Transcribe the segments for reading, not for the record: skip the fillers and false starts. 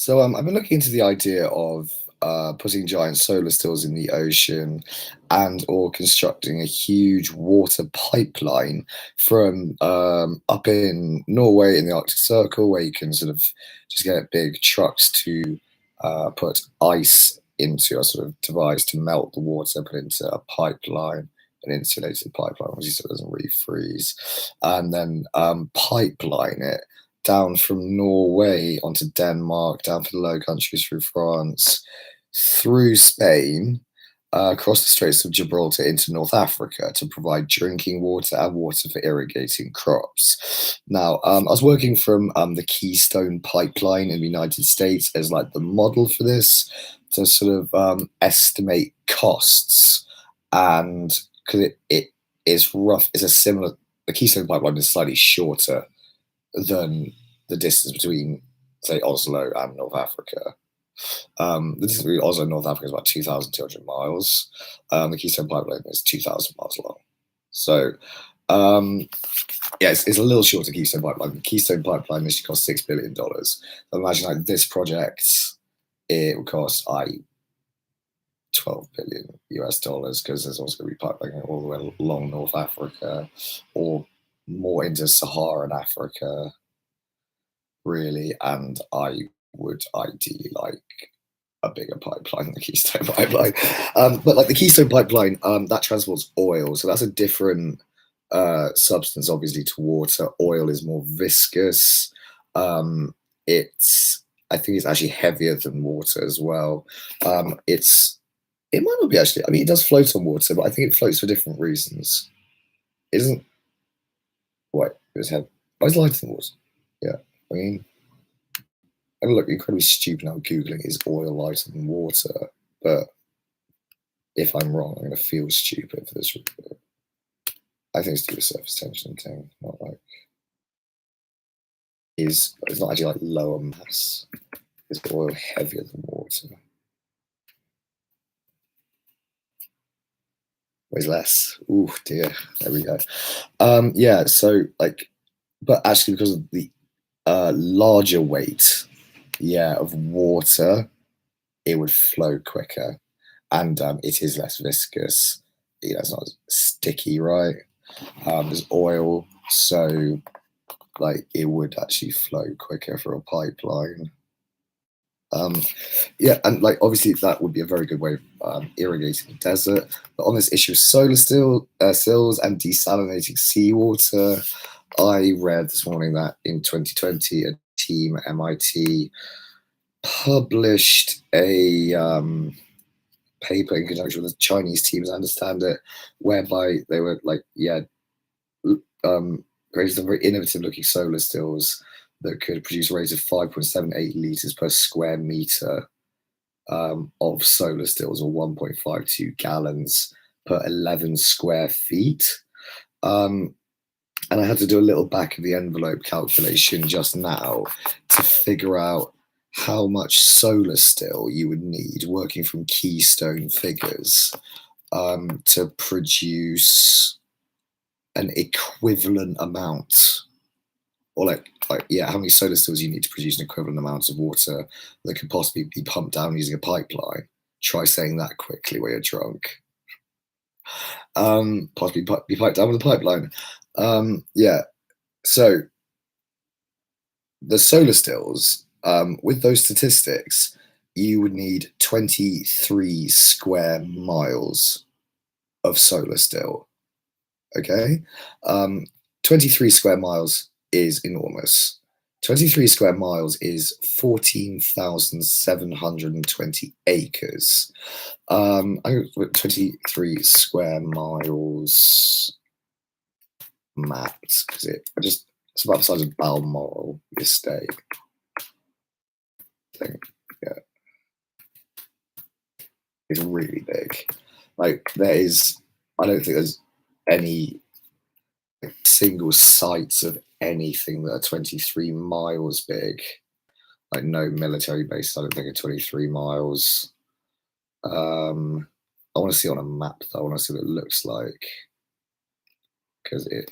I've been looking into the idea of putting giant solar stills in the ocean and or constructing a huge water pipeline from up in Norway in the Arctic Circle, where you can sort of just get big trucks to put ice into a sort of device to melt the water, put into a pipeline, an insulated pipeline, obviously so it doesn't really freeze, and then pipeline it down from Norway onto Denmark, down to the Low Countries through France, through Spain, across the Straits of Gibraltar into North Africa to provide drinking water and water for irrigating crops. Now, I was working from the Keystone Pipeline in the United States as like the model for this to sort of estimate costs, and because it is rough, it's a similar. The Keystone Pipeline is slightly shorter than the distance between, say, Oslo and North Africa. The distance between Oslo and North Africa is about 2,200 miles. The Keystone Pipeline is 2,000 miles long. So, yeah, it's a little shorter Keystone Pipeline. The Keystone Pipeline initially cost $6 billion. Imagine like this project, it would cost 12 billion US dollars, because there's also going to be pipeline all the way along North Africa or more into Saharan Africa, really. And I would ideally like a bigger pipeline than the Keystone Pipeline. But like the Keystone Pipeline, that transports oil, so that's a different substance, obviously, to water. Oil is more viscous. It's I think it's actually heavier than water as well. It might not be actually. I mean, it does float on water, but I think it floats for different reasons. It doesn't. What? It's heavy. Oh, it's lighter than water. Yeah. I mean, I look incredibly stupid now googling is oil lighter than water, but if I'm wrong, I'm going to feel stupid for this review. I think it's due to surface tension thing, not like it's not actually like lower mass. Is oil heavier than water? Weighs less. Ooh, dear. There we go. Yeah. So like, but actually, because of the larger weight, yeah, of water, it would flow quicker, and it is less viscous. You know, it's not as sticky, right? There's oil, so like it would actually flow quicker for a pipeline. Um, yeah, and like obviously that would be a very good way of irrigating the desert. But on this issue of sills and desalinating seawater, I read this morning that in 2020, a team at MIT published a paper in conjunction with the Chinese team, as I understand it, whereby they were like, yeah, created some very innovative looking solar stills that could produce a rate of 5.78 liters per square meter of solar stills, or 1.52 gallons per 11 square feet. And I had to do a little back of the envelope calculation just now to figure out how much solar still you would need, working from Keystone figures, to produce an equivalent amount, or like yeah, how many solar stills you need to produce an equivalent amount of water that could possibly be pumped down using a pipeline. Try saying that quickly while you're drunk. Possibly be piped down with a pipeline. Yeah. So the solar stills, with those statistics, you would need 23 square miles of solar still. Okay. 23 square miles is enormous. 23 square miles is 14,720 acres. I think 23 square miles mapped, because it's about the size of Balmoral estate. I think, yeah, it's really big. Like I don't think there's any single sites of anything that are 23 miles big. Like no military bases, I don't think, are 23 miles. I want to see it on a map though. I want to see what it looks like, because it's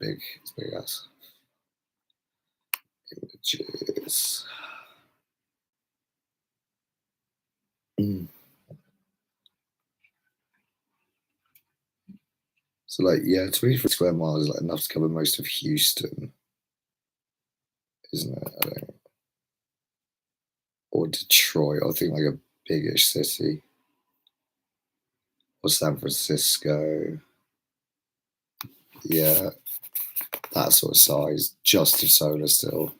big. It's big as images. Mm. So like, yeah, 23 square miles is like enough to cover most of Houston, isn't it? I think, or Detroit. I think like a biggish city, or San Francisco. Yeah, that sort of size, just of solar still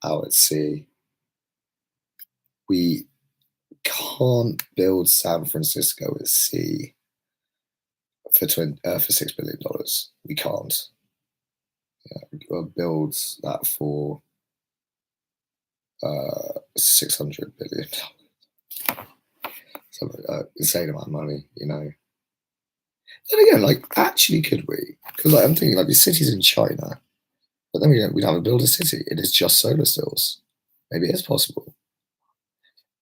out at sea. We can't build San Francisco at sea for $6 billion. We can't. Build that for 600 billion. Some insane amount of money, you know. Then again, like, actually, could we? Because like, I'm thinking, like, these cities in China, but then we don't have to build a city. It is just solar stills. Maybe it is possible.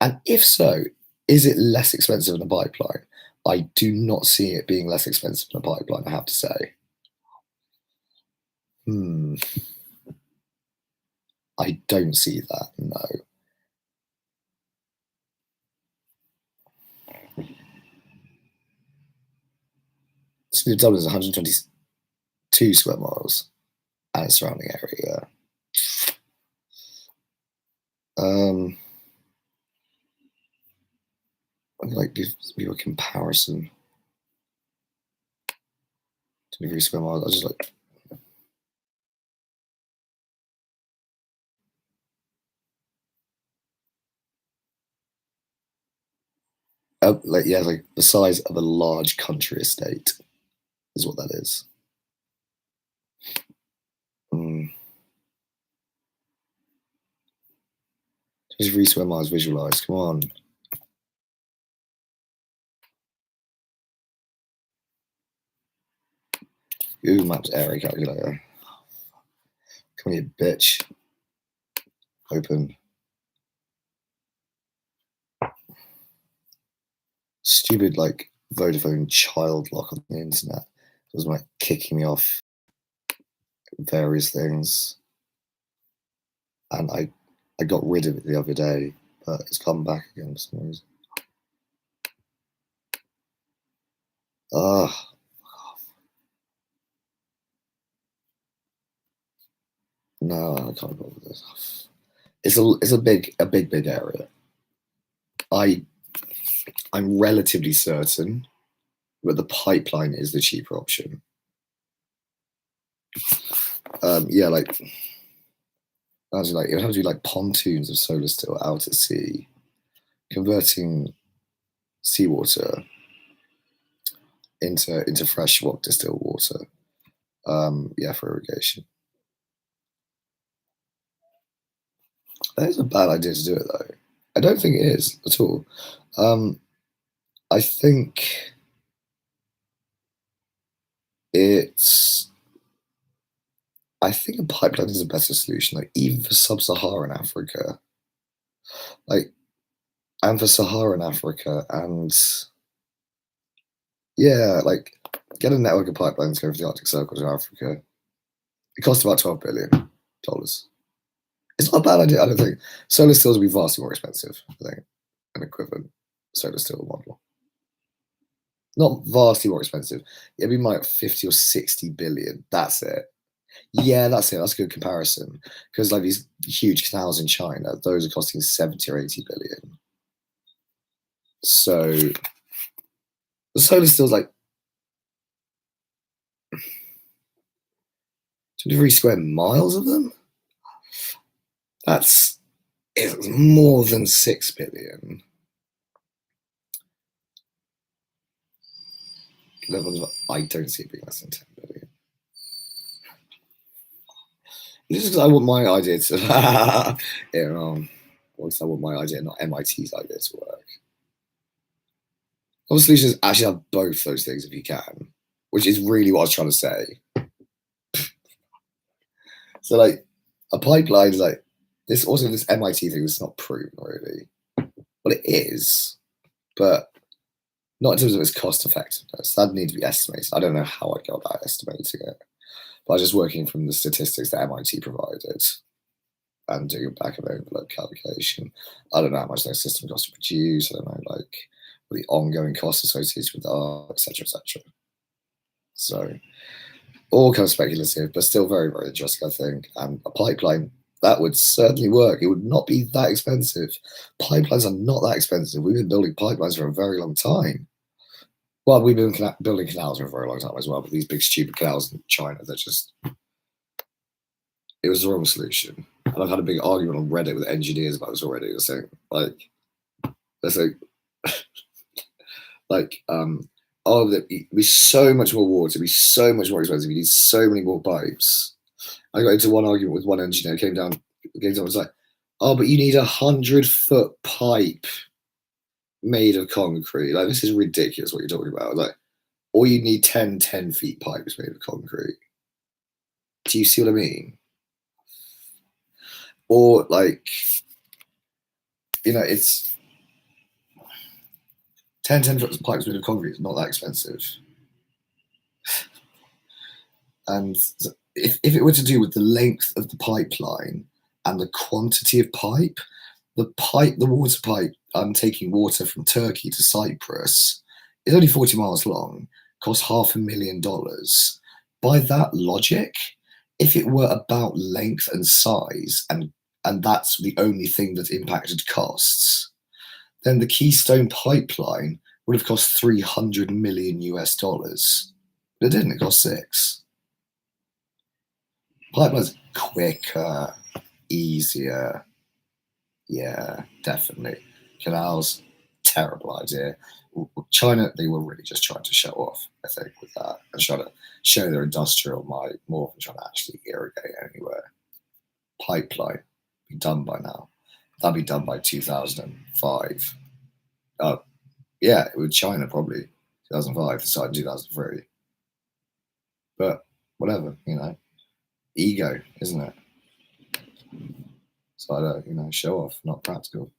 And if so, is it less expensive than a pipeline? I do not see it being less expensive than a pipeline, I have to say. Hmm, I don't see that, no. City of Dublin is 122 square miles and its surrounding area. Um, I'd like give you a comparison. 23 square miles. I just like like yeah, like the size of a large country estate is what that is. Mm. 23 square miles visualized. Come on. Google Maps area calculator. Come here, bitch. Open. Stupid like Vodafone child lock on the internet. It was like kicking me off various things. And I got rid of it the other day, but it's come back again for some reason. Ah, no, I can't go with this. It's a big area. I I'm relatively certain that the pipeline is the cheaper option. Yeah, like imagine like it would have to be like pontoons of solar still out at sea, converting seawater into fresh what distilled water. Yeah, for irrigation. That is a bad idea to do it though. I don't think it is at all. Um, I think it's. I think a pipeline is a better solution, like even for sub-Saharan Africa, like and for Saharan Africa, and yeah, like get a network of pipelines going for the Arctic Circle to Africa. It costs about $12 billion. It's not a bad idea, I don't think. Solar stills will be vastly more expensive, I think, an equivalent solar still model. Not vastly more expensive. It'd be like 50 or 60 billion. That's it. Yeah, that's it. That's a good comparison. Because like these huge canals in China, those are costing 70 or 80 billion. So the solar still's like 23 square miles of them. That's it's more than 6 billion. I don't see it being less than 10 billion. This is because I want my idea to, I want my idea, not MIT's idea to work. Well, the solution is actually have both those things if you can, which is really what I was trying to say. So, like, a pipeline is like this. Also, this MIT thing is not proven really. Well, it is, but not in terms of its cost effectiveness. That needs to be estimated. I don't know how I'd go about estimating it, but I was just working from the statistics that MIT provided. and do your back of envelope calculation. I don't know how much that system costs to produce. I don't know, like, the ongoing costs associated with art, etc., etc. So all kind of speculative, but still very, very interesting, I think. And a pipeline that would certainly work. It would not be that expensive. Pipelines are not that expensive. We've been building pipelines for a very long time. Well, we've been building canals for a very long time as well, but these big stupid canals in China, they're just, it was the wrong solution. And I've had a big argument on Reddit with engineers about this already. They're saying, like, oh, there'd be so much more water, it'd be so much more expensive, you need so many more pipes. I got into one argument with one engineer, came down and was like, oh, but you need 100-foot pipe made of concrete. Like, this is ridiculous what you're talking about. Like, or you need 10 10-feet pipes made of concrete. Do you see what I mean? Or, like, it's 10-foot pipes made of concrete is not that expensive. And if it were to do with the length of the pipeline and the quantity of pipe, the water pipe taking water from Turkey to Cyprus is only 40 miles long, costs $500,000. By that logic, if it were about length and size, and that's the only thing that impacted costs, then the Keystone pipeline would have cost $300 million US. But it didn't, it cost 6. Pipelines quicker, easier. Yeah, definitely. Canals, terrible idea. China, they were really just trying to show off, I think, with that, and trying to show their industrial might more than trying to actually irrigate anywhere. Pipeline, be done by now. That'd be done by 2005. Yeah, with China probably 2005, started in 2003. But whatever, ego, isn't it? So I don't, show off, not practical.